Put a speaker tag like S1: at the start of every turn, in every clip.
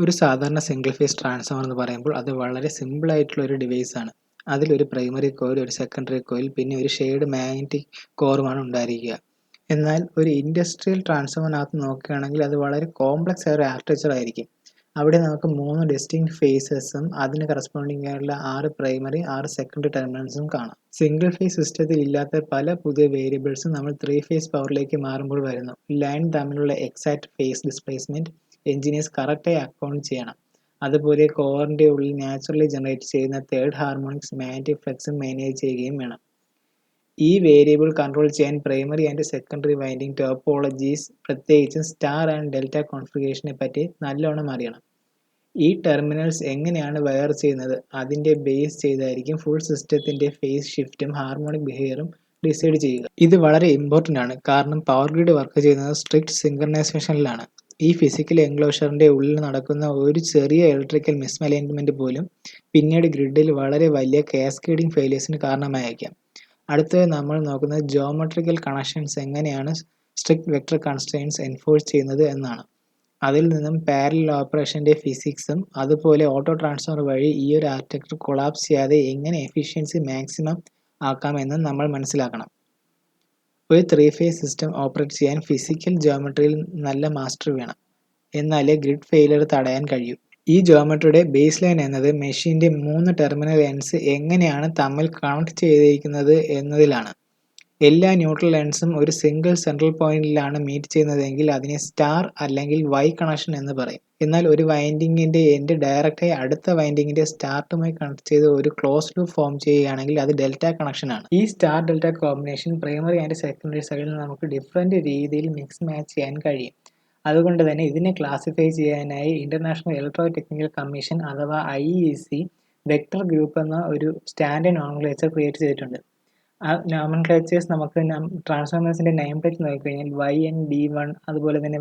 S1: ഒരു സാധാരണ single phase transformer എന്ന് പറയുമ്പോൾ അത് വളരെ സിമ്പിൾ ആയിട്ടുള്ള ഒരു ഡിവൈസ് ആണ്. അതിലൊരു പ്രൈമറി കോയിൽ, ഒരു സെക്കൻഡറി കോയിൽ, പിന്നെ ഒരു ഷെയ്ഡ് മാഗ്നറ്റിക് കോറുമാണ് ഉണ്ടായിരിക്കുക. എന്നാൽ ഒരു ഇൻഡസ്ട്രിയൽ ട്രാൻസ്ഫോമറിനകത്ത് നോക്കുകയാണെങ്കിൽ അത് വളരെ കോംപ്ലക്സ് ആയ ഒരു ആർക്കിടെക്ചർ ആയിരിക്കും. അവിടെ നമുക്ക് 3 ഡിസ്റ്റിങ്ക്ട് ഫേസസും അതിന് കറസ്പോണ്ടിങ് ആയിട്ടുള്ള 6 പ്രൈമറി 6 സെക്കൻഡറി ടെർമിനൽസും കാണാം. സിംഗിൾ ഫേസ് സിസ്റ്റത്തിൽ ഇല്ലാത്ത പല പുതിയ വേരിയബിൾസും നമ്മൾ 3 ഫേസ് പവറിലേക്ക് മാറുമ്പോൾ വരുന്നു. ലൈൻ തമ്മിലുള്ള എക്സാക്ട് ഫേസ് ഡിസ്പ്ലേസ്മെന്റ് എഞ്ചിനീയേഴ്സ് കറക്റ്റായി അക്കൗണ്ട് ചെയ്യണം. അതുപോലെ കോറിന്റെ ഉള്ളിൽ നാച്ചുറലി ജനറേറ്റ് ചെയ്യുന്ന തേർഡ് ഹാർമോണിക്സ് മാഗ്നറ്റിക് ഫ്ലക്സും മാനേജ് ചെയ്യുകയും വേണം. ഈ വേരിയബിൾ കൺട്രോൾ ചെയ്യാൻ primary and secondary winding topologies, പ്രത്യേകിച്ചും സ്റ്റാർ ആൻഡ് ഡെൽറ്റ കോൺഫിഗറേഷനെ പറ്റി നല്ലോണം അറിയണം. ഈ ടെർമിനൽസ് എങ്ങനെയാണ് വയർ ചെയ്യുന്നത് അതിന്റെ ബേസ് ചെയ്തായിരിക്കും ഫുൾ സിസ്റ്റത്തിന്റെ ഫേസ് ഷിഫ്റ്റും ഹാർമോണിക് ബിഹേവിയറും ഡിസൈഡ് ചെയ്യുക. ഇത് വളരെ ഇമ്പോർട്ടൻ്റ് ആണ്, കാരണം പവർ ഗ്രിഡ് വർക്ക് ചെയ്യുന്നത് സ്ട്രിക്റ്റ് സിങ്ക്രണൈസേഷനിലാണ്. ഈ ഫിസിക്കൽ എൻക്ലോഷറിന്റെ ഉള്ളിൽ നടക്കുന്ന ഒരു ചെറിയ ഇലക്ട്രിക്കൽ മിസ്അലൈൻമെന്റ് പോലും പിന്നീട് ഗ്രിഡിൽ വളരെ വലിയ കാസ്കേഡിംഗ് ഫെയിലിയേഴ്സിന് കാരണമായേക്കാം. അടുത്തത് നമ്മൾ നോക്കുന്നത് ജിയോമെട്രിക്കൽ കണക്ഷൻസ് എങ്ങനെയാണ് സ്ട്രിക്റ്റ് വെക്ടർ കൺസ്ട്രെയിൻസ് എൻഫോഴ്സ് ചെയ്യുന്നത് എന്നാണ്. അതിൽ നിന്നും പാരലൽ ഓപ്പറേഷന്റെ ഫിസിക്സും അതുപോലെ ഓട്ടോ ട്രാൻസ്ഫോമർ വഴി ഈ ഒരു ആർക്കിടെക്ചർ കൊളാപ്സ് ചെയ്യാതെ എങ്ങനെ എഫിഷ്യൻസി മാക്സിമം ആക്കാമെന്നും നമ്മൾ മനസ്സിലാക്കണം. ഒരു 3 ഫേസ് സിസ്റ്റം ഓപ്പറേറ്റ് ചെയ്യാൻ ഫിസിക്കൽ ജിയോമെട്രിയിൽ നല്ല മാസ്റ്റർ വേണം, എന്നാലേ ഗ്രിഡ് ഫെയിലിയർ തടയാൻ കഴിയൂ. ഈ ജിയോമെട്രിയുടെ ബേസ് ലൈൻ എന്നത് മെഷീന്റെ 3 ടെർമിനൽ എൻഡ്സ് എങ്ങനെയാണ് തമ്മിൽ കണക്ട് ചെയ്തിരിക്കുന്നത് എന്നതിലാണ്. എല്ലാ ന്യൂട്രൽ എൻഡ്സും ഒരു സിംഗിൾ സെൻട്രൽ പോയിന്റിലാണ് മീറ്റ് ചെയ്യുന്നതെങ്കിൽ അതിനെ സ്റ്റാർ അല്ലെങ്കിൽ വൈ കണക്ഷൻ എന്ന് പറയും. എന്നാൽ ഒരു വൈൻഡിങ്ങിന്റെ എൻഡ് ഡയറക്റ്റായി അടുത്ത വൈൻഡിങ്ങിന്റെ സ്റ്റാർട്ടുമായി കണക്ട് ചെയ്ത് ഒരു ക്ലോസ് ലൂപ്പ് ഫോം ചെയ്യുകയാണെങ്കിൽ അത് ഡെൽറ്റ കണക്ഷൻ ആണ്. ഈ star delta combination primary and secondary സൈഡിൽ നമുക്ക് ഡിഫറെന്റ് രീതിയിൽ മിക്സ് മാച്ച് ചെയ്യാൻ കഴിയും. അതുകൊണ്ട് തന്നെ ഇതിനെ ക്ലാസിഫൈ ചെയ്യാനായി ഇന്റർനാഷണൽ ഇലക്ട്രോ ടെക്നിക്കൽ കമ്മീഷൻ അഥവാ IEC വെക്ടർ ഗ്രൂപ്പ് എന്ന ഒരു സ്റ്റാൻഡേർഡ് നോമൻക്ലേച്ചർ ക്രിയേറ്റ് ചെയ്തിട്ടുണ്ട്. ആ നോമൻക്ലേച്ചേഴ്സ് നമുക്ക് ട്രാൻസ്ഫോമേഴ്സിന്റെ നെയിം പ്ലേറ്റ് നോക്കിക്കഴിഞ്ഞാൽ YND1 അതുപോലെ തന്നെ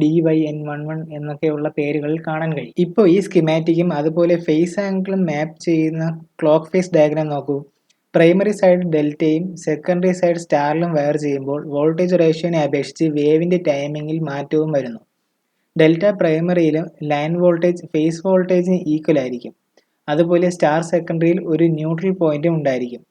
S1: DYN11 എന്നൊക്കെയുള്ള പേരുകളിൽ കാണാൻ കഴിയും. ഇപ്പോൾ ഈ സ്കിമാറ്റിക്കും അതുപോലെ ഫേസ് ആംഗിളും മാപ്പ് ചെയ്യുന്ന ക്ലോക്ക് ഫേസ് ഡയഗ്രാം നോക്കൂ. പ്രൈമറി സൈഡ് ഡെൽറ്റയും സെക്കൻഡറി സൈഡ് സ്റ്റാറിലും വയർ ചെയ്യുമ്പോൾ വോൾട്ടേജ് റേഷ്യോനെ അപേക്ഷിച്ച് വേവിന്റെ ടൈമിങ്ങിൽ മാറ്റവും വരുന്നു. ഡെൽറ്റ പ്രൈമറിയിലും ലൈൻ വോൾട്ടേജ് ഫേസ് വോൾട്ടേജിന് ഈക്വൽ ആയിരിക്കും. അതുപോലെ സ്റ്റാർ സെക്കൻഡറിയിൽ ഒരു ന്യൂട്രൽ പോയിന്റും ഉണ്ടായിരിക്കും.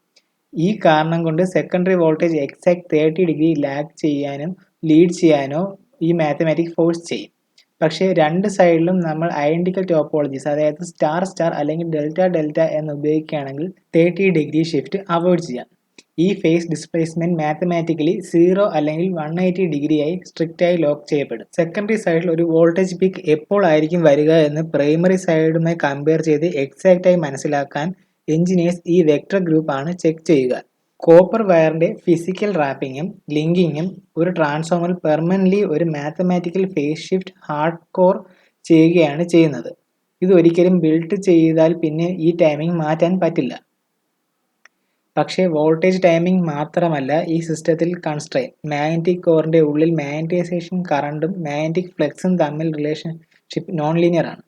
S1: ഈ കാരണം കൊണ്ട് secondary voltage exact 30 degree lag ചെയ്യാനും ലീഡ് ചെയ്യാനോ ഈ മാത്തമാറ്റിക് ഫോഴ്സ് ചെയ്യും. പക്ഷേ രണ്ട് സൈഡിലും നമ്മൾ ഐഡന്റിക്കൽ ടോപ്പോളജീസ്, അതായത് സ്റ്റാർ സ്റ്റാർ അല്ലെങ്കിൽ ഡെൽറ്റ ഡെൽറ്റ എന്ന് ഉപയോഗിക്കുകയാണെങ്കിൽ 30 ഡിഗ്രി ഷിഫ്റ്റ് അവോയ്ഡ് ചെയ്യാം. ഈ ഫേസ് ഡിസ്പ്ലേസ്മെന്റ് മാത്തമാറ്റിക്കലി 0 അല്ലെങ്കിൽ 180 ഡിഗ്രിയായി സ്ട്രിക്റ്റായി ലോക്ക് ചെയ്യപ്പെടും. സെക്കൻഡറി സൈഡിൽ ഒരു വോൾട്ടേജ് പീക്ക് എപ്പോൾ ആയിരിക്കും വരിക എന്ന് പ്രൈമറി സൈഡുമായി കമ്പയർ ചെയ്ത് എക്സാക്റ്റായി മനസ്സിലാക്കാൻ എഞ്ചിനീയേഴ്സ് ഈ വെക്ടർ ഗ്രൂപ്പ് ആണ് ചെക്ക് ചെയ്യുക. കോപ്പർ വയറിന്റെ ഫിസിക്കൽ റാപ്പിങ്ങും ലിങ്കിങ്ങും ഒരു ട്രാൻസ്ഫോമറിൽ പെർമനന്റ്ലി ഒരു mathematical phase shift hard core ചെയ്യുകയാണ് ചെയ്യുന്നത്. ഇത് ഒരിക്കലും ബിൽഡ് ചെയ്താൽ പിന്നെ ഈ ടൈമിംഗ് മാറ്റാൻ പറ്റില്ല. പക്ഷേ വോൾട്ടേജ് ടൈമിംഗ് മാത്രമല്ല ഈ സിസ്റ്റത്തിൽ കൺസ്ട്രെയിൻ. മാഗ്നറ്റിക് കോറിന്റെ ഉള്ളിൽ മാഗ്നറ്റൈസേഷൻ കറണ്ടും മാഗ്നറ്റിക് ഫ്ലക്സും തമ്മിൽ റിലേഷൻഷിപ്പ് നോൺ ലീനിയർ ആണ്.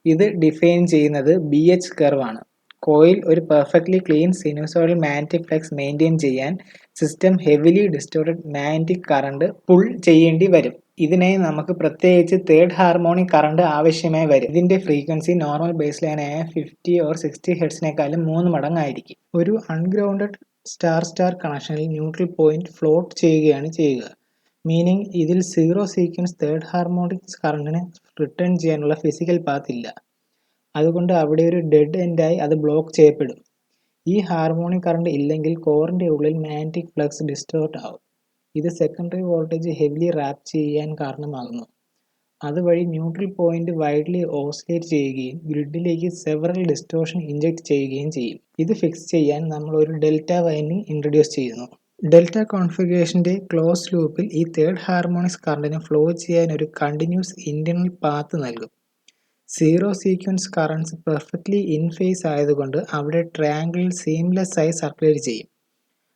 S1: ഇത് ഡിഫൈൻ ചെയ്യുന്നത് BH കർവ് ആണ്. കോയിൽ ഒരു perfectly clean sinusoidal magnetic flux maintain ചെയ്യാൻ system heavily distorted magnetic current pull ചെയ്യേണ്ടി വരും. ഇതിനായി നമുക്ക് പ്രത്യേകിച്ച് തേർഡ് ഹാർമോണിക് കറണ്ട് ആവശ്യമായി വരും. ഇതിന്റെ ഫ്രീക്വൻസി നോർമൽ ബേസ് ലൈനായ 50 or 60 ഹെർട്സിനേക്കാളും 3 മടങ്ങായിരിക്കും. ഒരു അൺഗ്രൗണ്ടഡ് സ്റ്റാർ സ്റ്റാർ കണക്ഷനിൽ ന്യൂട്രൽ പോയിന്റ് ഫ്ലോട്ട് ചെയ്യുകയാണ് ചെയ്യുക. മീനിങ് ഇതിൽ സീറോ സീക്വൻസ് തേർഡ് ഹാർമോണിക് കറണ്ടിന് റിട്ടേൺ ചെയ്യാനുള്ള ഫിസിക്കൽ പാത്ത് ഇല്ല. അതുകൊണ്ട് അവിടെ ഒരു ഡെഡ് എൻഡായി അത് ബ്ലോക്ക് ചെയ്യപ്പെടും. ഈ ഹാർമോണിക് കറണ്ട് ഇല്ലെങ്കിൽ കോറിന്റെ ഉള്ളിൽ മാഗ്നറ്റിക് ഫ്ലക്സ് ഡിസ്റ്റോർട്ട് ആവും. ഇത് സെക്കൻഡറി വോൾട്ടേജ് ഹെവിലി റാപ്പ് ചെയ്യാൻ കാരണമാകുന്നു. അതുവഴി ന്യൂട്രൽ പോയിന്റ് വൈഡ്ലി ഓസിലേറ്റ് ചെയ്യുകയും ഗ്രിഡിലേക്ക് സെവറൽ ഡിസ്റ്റോർഷൻ ഇൻജെക്ട് ചെയ്യുകയും ചെയ്യും. ഇത് ഫിക്സ് ചെയ്യാൻ നമ്മൾ ഒരു ഡെൽറ്റ വൈൻഡിങ് ഇൻട്രൊഡ്യൂസ് ചെയ്യുന്നു. ഡെൽറ്റ കോൺഫിഗറേഷന്റെ ക്ലോസ് ലൂപ്പിൽ ഈ തേർഡ് ഹാർമോണിക്സ് കറണ്ടിന് ഫ്ലോ ചെയ്യാൻ ഒരു കണ്ടിന്യൂസ് ഇന്റേണൽ പാത്ത് നൽകും. Zero sequence currents perfectly in phase ആയതുകൊണ്ട് അവിടെ ട്രയാങ്കിളിൽ സീംലെസ് ആയി സർക്കുലേറ്റ് ചെയ്യും.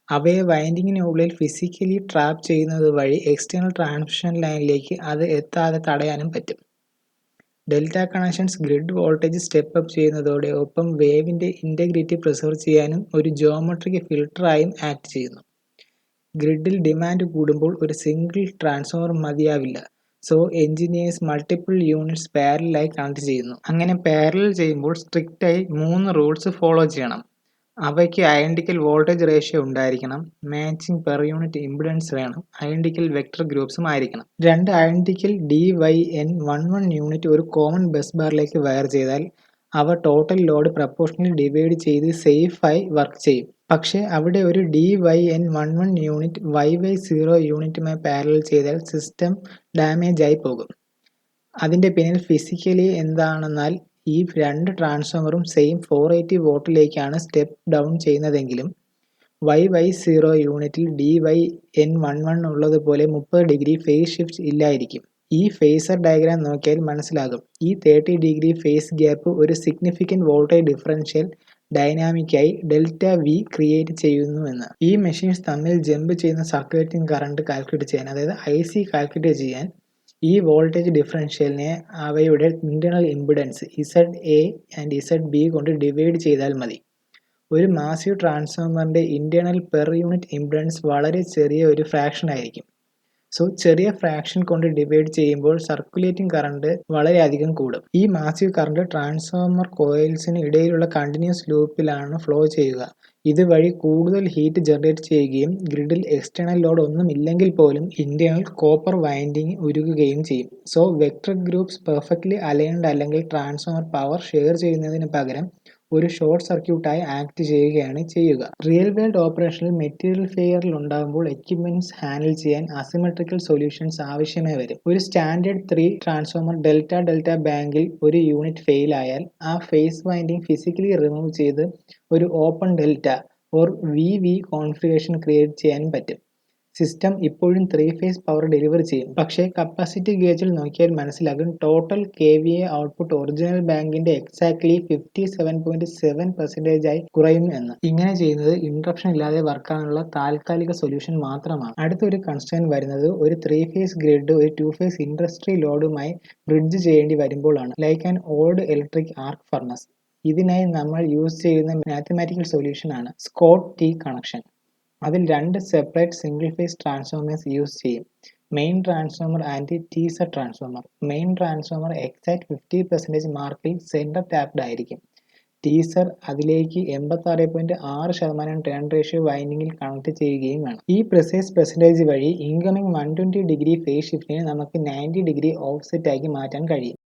S1: അവയെ വൈൻഡിങ്ങിനുള്ളിൽ ഫിസിക്കലി ട്രാപ്പ് ചെയ്യുന്നത് വഴി എക്സ്റ്റേണൽ ട്രാൻസ്മിഷൻ ലൈനിലേക്ക് അത് എത്താതെ തടയാനും പറ്റും. Delta connections grid voltage step up ചെയ്യുന്നതോടെ ഒപ്പം വേവിന്റെ ഇന്റഗ്രിറ്റി പ്രിസർവ് ചെയ്യാനും ഒരു ജിയോമെട്രിക് ഫിൽട്ടറായും ആക്ട് ചെയ്യുന്നു. ഗ്രിഡിൽ ഡിമാൻഡ് കൂടുമ്പോൾ ഒരു സിംഗിൾ ട്രാൻസ്ഫോമർ മതിയാവില്ല. സോ എഞ്ചിനീയേഴ്സ് മൾട്ടിപ്പിൾ യൂണിറ്റ്സ് പാരലായി കണക്ട് ചെയ്യുന്നു. അങ്ങനെ പാരലൽ ചെയ്യുമ്പോൾ സ്ട്രിക്റ്റായി 3 റൂൾസ് ഫോളോ ചെയ്യണം. അവയ്ക്ക് ഐഡന്റിക്കൽ വോൾട്ടേജ് റേഷ്യോ ഉണ്ടായിരിക്കണം, മാച്ചിങ് പെർ യൂണിറ്റ് ഇംപിഡൻസ് വേണം, ഐഡന്റിക്കൽ വെക്ടർ ഗ്രൂപ്പ്സും ആയിരിക്കണം. 2 ഐഡന്റിക്കൽ DYN11 യൂണിറ്റ് ഒരു കോമൺ ബസ് ബാറിലേക്ക് വയർ ചെയ്താൽ അവ ടോട്ടൽ ലോഡ് പ്രപ്പോർഷണലി ഡിവൈഡ് ചെയ്ത് സേഫായി വർക്ക് ചെയ്യും. പക്ഷേ അവിടെ ഒരു DYN11 യൂണിറ്റ് YY0 യൂണിറ്റുമായി പാരലൽ ചെയ്താൽ സിസ്റ്റം ഡാമേജ് ആയി പോകും. അതിന്റെ പിന്നിൽ ഫിസിക്കലി എന്താണെന്നാൽ ഈ 2 ട്രാൻസ്ഫോമറും സെയിം 480 വോൾട്ടിലേക്കാണ് സ്റ്റെപ്പ് ഡൗൺ ചെയ്യുന്നതെങ്കിലും YY0 യൂണിറ്റിൽ DYN11 ഉള്ളതുപോലെ 30 ഡിഗ്രി ഫേസ് ഷിഫ്റ്റ് ഇല്ലായിരിക്കും. ഈ ഫേസർ ഡയഗ്രാം നോക്കിയാൽ മനസ്സിലാകും ഈ 30 ഡിഗ്രി ഫേസ് ഗ്യാപ്പ് ഒരു സിഗ്നിഫിക്കന്റ് വോൾട്ടേജ് ഡിഫറൻഷ്യൽ ഡൈനാമിക്കായി ΔV ക്രിയേറ്റ് ചെയ്യുന്നുവെന്ന്. ഈ മെഷീൻസ് തമ്മിൽ ജമ്പ് ചെയ്യുന്ന സർക്കുലേറ്റിംഗ് കറണ്ട് കാൽക്കുലേറ്റ് ചെയ്യാൻ, അതായത് IC കാൽക്കുലേറ്റ് ചെയ്യാൻ ഈ വോൾട്ടേജ് ഡിഫറൻഷ്യലിനെ അവയുടെ internal impedance ZA and ZB കൊണ്ട് ഡിവൈഡ് ചെയ്താൽ മതി. ഒരു മാസീവ് ട്രാൻസ്ഫോമറിന്റെ ഇന്റേണൽ പെർ യൂണിറ്റ് ഇംപിഡൻസ് വളരെ ചെറിയ ഒരു ഫ്രാക്ഷൻ ആയിരിക്കും. സോ ചെറിയ ഫ്രാക്ഷൻ കൊണ്ട് ഡിവൈഡ് ചെയ്യുമ്പോൾ സർക്കുലേറ്റിംഗ് കറണ്ട് വളരെയധികം കൂടും. ഈ മാസീവ് കറണ്ട് ട്രാൻസ്ഫോമർ കോയിൽസിന് ഇടയിലുള്ള കണ്ടിന്യൂസ് ലൂപ്പിലാണ് ഫ്ലോ ചെയ്യുക. ഇതുവഴി കൂടുതൽ ഹീറ്റ് ജനറേറ്റ് ചെയ്യുകയും ഗ്രിഡിൽ എക്സ്റ്റേണൽ ലോഡ് ഒന്നും ഇല്ലെങ്കിൽ പോലും ഇന്റേണൽ കോപ്പർ വൈൻഡിങ് ഉരുകുകയും ചെയ്യും. So vector groups perfectly aligned അല്ലെങ്കിൽ ട്രാൻസ്ഫോമർ പവർ ഷെയർ ചെയ്യുന്നതിന് പകരം ഒരു ഷോർട്ട് സർക്യൂട്ടായി ആക്ട് ചെയ്യുകയാണ് ചെയ്യുക. റിയൽ വേൾഡ് ഓപ്പറേഷനിൽ മെറ്റീരിയൽ ഫെയിലിയർ ഉണ്ടാകുമ്പോൾ എക്യുപ്മെന്റ്സ് ഹാൻഡിൽ ചെയ്യാൻ അസിമെട്രിക്കൽ സൊല്യൂഷൻസ് ആവശ്യമായി വരും. ഒരു സ്റ്റാൻഡേർഡ് 3 ട്രാൻസ്ഫോമർ ഡെൽറ്റ ബാങ്കിൽ ഒരു യൂണിറ്റ് ഫെയിൽ ആയാൽ ആ ഫേസ് വൈൻഡിങ് ഫിസിക്കലി റിമൂവ് ചെയ്ത് ഒരു open delta or VV configuration create ചെയ്യാൻ പറ്റും. സിസ്റ്റം ഇപ്പോഴും 3 ഫേസ് പവർ ഡെലിവർ ചെയ്യും. പക്ഷേ കപ്പാസിറ്റി ഗേജിൽ നോക്കിയാൽ മനസ്സിലാകും ടോട്ടൽ KVA ഔട്ട്പുട്ട് ഒറിജിനൽ ബാങ്കിന്റെ എക്സാക്ട്ലി 57.7% ആയി കുറയും എന്ന്. ഇങ്ങനെ ചെയ്യുന്നത് ഇന്ററപ്ഷൻ ഇല്ലാതെ വർക്കാനുള്ള താൽക്കാലിക സൊല്യൂഷൻ മാത്രമാണ്. അടുത്തൊരു കൺസ്ട്രെയിന്റ് വരുന്നത് ഒരു 3 ഫേസ് ഗ്രിഡ് ഒരു 2 ഫേസ് ഇൻഡസ്ട്രി ലോഡുമായി ബ്രിഡ്ജ് ചെയ്യേണ്ടി വരുമ്പോഴാണ്. Like an old electric arc furnace. ഇതിനായി നമ്മൾ യൂസ് ചെയ്യുന്ന മാത്തമാറ്റിക്കൽ സൊല്യൂഷൻ ആണ് സ്കോട്ട് T കണക്ഷൻ. അതിൽ 2 separate single phase transformers use ചെയ്യും. Main transformer and teaser transformer. Main transformer exact 50% മാർക്കിൽ സെന്റർ ടാപ്ഡ് ആയിരിക്കും. ടീസർ അതിലേക്ക് 86.6% ടേൺ റേഷ്യോ വൈൻഡിങ്ങിൽ കണക്ട് ചെയ്യുകയും വേണം. ഈ പ്രിസൈസ് പെർസെന്റേജ് വഴി ഇൻകമിംഗ് 120 ഡിഗ്രി ഫേസ് ഷിഫ്റ്റിനെ നമുക്ക് 90 ഡിഗ്രി ഓഫ്സെറ്റ് ആക്കി മാറ്റാൻ കഴിയും.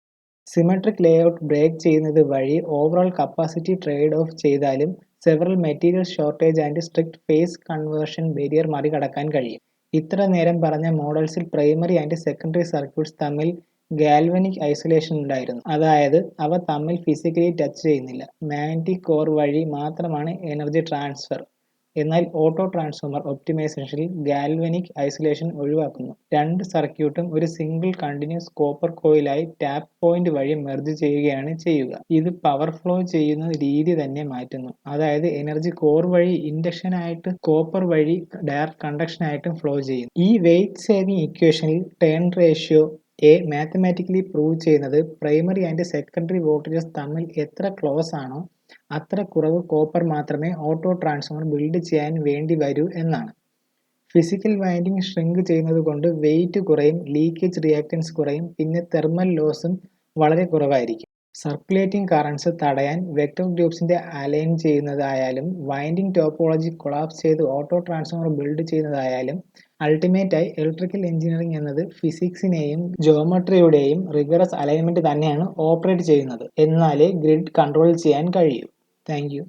S1: സിമെട്രിക് ലേഔട്ട് ബ്രേക്ക് ചെയ്യുന്നത് വഴി ഓവറോൾ കപ്പാസിറ്റി ട്രേഡ് ഓഫ് ചെയ്താലും several material shortage and strict phase conversion barrier മറികടക്കാൻ കഴിയും. ഇത്ര നേരം പറഞ്ഞ മോഡൽസിൽ പ്രൈമറി ആൻഡ് സെക്കൻഡറി സർക്യൂട്ട്സ് തമ്മിൽ ഗാൽവനിക് ഐസൊലേഷൻ ഉണ്ടായിരുന്നു. അതായത് അവ തമ്മിൽ ഫിസിക്കലി ടച്ച് ചെയ്യുന്നില്ല. മാഗ്നറ്റിക് കോർ വഴി മാത്രമാണ് എനർജി ട്രാൻസ്ഫർ. എന്നാൽ ഓട്ടോ ട്രാൻസ്ഫോമർ ഒപ്റ്റിമൈസേഷനിൽ ഗാൽവനിക് ഐസൊലേഷൻ ഒഴിവാക്കുന്നു. 2 സർക്യൂട്ടും ഒരു സിംഗിൾ കണ്ടിന്യൂസ് കോപ്പർ കോയിലായി ടാപ്പ് പോയിന്റ് വഴി മെർജ് ചെയ്യുകയാണ് ചെയ്യുക. ഇത് പവർ ഫ്ലോ ചെയ്യുന്ന രീതി തന്നെ മാറ്റുന്നു. അതായത് എനർജി കോർ വഴി ഇൻഡക്ഷൻ ആയിട്ട് കോപ്പർ വഴി ഡയറക്റ്റ് കണ്ടക്ഷൻ ആയിട്ടും ഫ്ലോ ചെയ്യും. ഈ വെയിറ്റ് സേവിംഗ് ഇക്വേഷനിൽ ടേൺ റേഷ്യോ മാത്തമാറ്റിക്കലി പ്രൂവ് ചെയ്യുന്നത് പ്രൈമറി ആൻഡ് സെക്കൻഡറി വോൾട്ടേജസ് തമ്മിൽ എത്ര ക്ലോസ് ആണോ അത്ര കുറവ് കോപ്പർ മാത്രമേ ഓട്ടോ ട്രാൻസ്ഫോമർ ബിൽഡ് ചെയ്യാൻ വേണ്ടി വരൂ എന്നാണ്. ഫിസിക്കൽ വൈൻഡിങ് ഷ്രിങ്ക് ചെയ്യുന്നത് കൊണ്ട് വെയിറ്റ് കുറയും, ലീക്കേജ് റിയാക്റ്റൻസ് കുറയും, പിന്നെ തെർമൽ ലോസും വളരെ കുറവായിരിക്കും. സർക്കുലേറ്റിംഗ് കറൻസ് തടയാൻ വെക്ടർ ഗ്രൂപ്പ്സിന്റെ അലൈൻ ചെയ്യുന്നതായാലും വൈൻഡിങ് ടോപ്പോളജി കൊളാപ്സ് ചെയ്ത് ഓട്ടോ ട്രാൻസ്ഫോമർ ബിൽഡ് ചെയ്യുന്നതായാലും അൾട്ടിമേറ്റ് ആയി ഇലക്ട്രിക്കൽ എഞ്ചിനീയറിംഗ് എന്നത് ഫിസിക്സിനെയും ജോമെട്രിയുടെയും റിഗറസ് അലൈൻമെന്റ് തന്നെയാണ് ഓപ്പറേറ്റ് ചെയ്യുന്നത്. എന്നാലേ ഗ്രിഡ് കൺട്രോൾ ചെയ്യാൻ കഴിയൂ. Thank U.